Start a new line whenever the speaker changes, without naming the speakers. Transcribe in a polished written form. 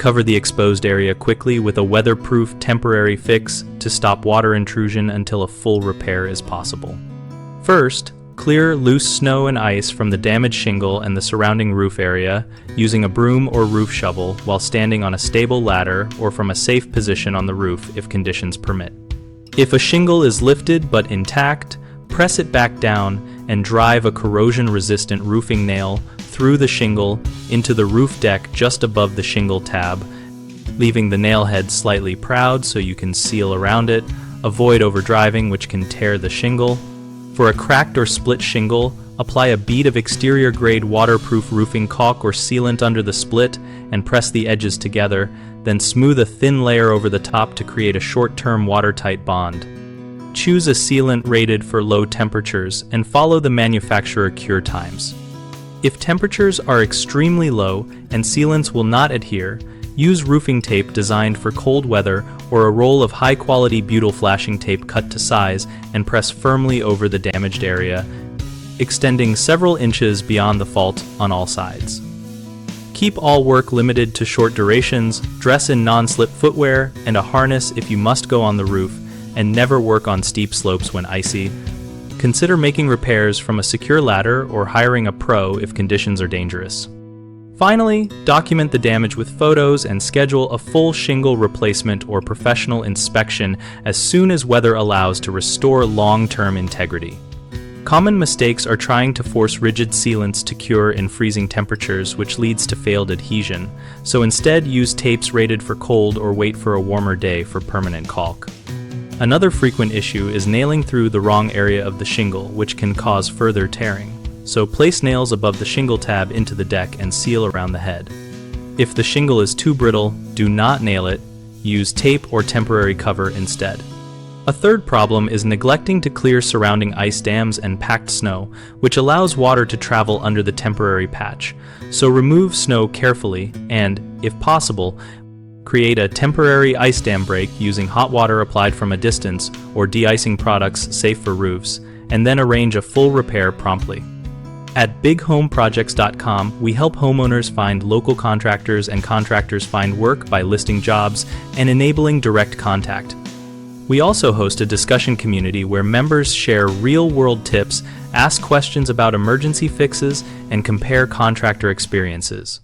Cover the exposed area quickly with a weatherproof temporary fix to stop water intrusion until a full repair is possible. First, clear loose snow and ice from the damaged shingle and the surrounding roof area using a broom or roof shovel while standing on a stable ladder or from a safe position on the roof if conditions permit. If a shingle is lifted but intact, press it back down and drive a corrosion-resistant roofing nail through the shingle into the roof deck just above the shingle tab, leaving the nail head slightly proud so you can seal around it. Avoid overdriving, which can tear the shingle. For a cracked or split shingle, apply a bead of exterior-grade waterproof roofing caulk or sealant under the split and press the edges together, then smooth a thin layer over the top to create a short-term watertight bond. Choose a sealant rated for low temperatures and follow the manufacturer cure times. If temperatures are extremely low and sealants will not adhere, use roofing tape designed for cold weather or a roll of high-quality butyl flashing tape cut to size and press firmly over the damaged area, extending several inches beyond the fault on all sides. Keep all work limited to short durations, dress in non-slip footwear and a harness if you must go on the roof, and never work on steep slopes when icy. Consider making repairs from a secure ladder or hiring a pro if conditions are dangerous. Finally, document the damage with photos and schedule a full shingle replacement or professional inspection as soon as weather allows to restore long-term integrity. Common mistakes are trying to force rigid sealants to cure in freezing temperatures, which leads to failed adhesion, so instead use tapes rated for cold or wait for a warmer day for permanent caulk. Another frequent issue is nailing through the wrong area of the shingle, which can cause further tearing. So place nails above the shingle tab into the deck and seal around the head. If the shingle is too brittle, do not nail it. Use tape or temporary cover instead. A third problem is neglecting to clear surrounding ice dams and packed snow, which allows water to travel under the temporary patch. So remove snow carefully and, if possible, create a temporary ice dam break using hot water applied from a distance or de-icing products safe for roofs, and then arrange a full repair promptly. At bighomeprojects.com, we help homeowners find local contractors and contractors find work by listing jobs and enabling direct contact. We also host a discussion community where members share real-world tips, ask questions about emergency fixes, and compare contractor experiences.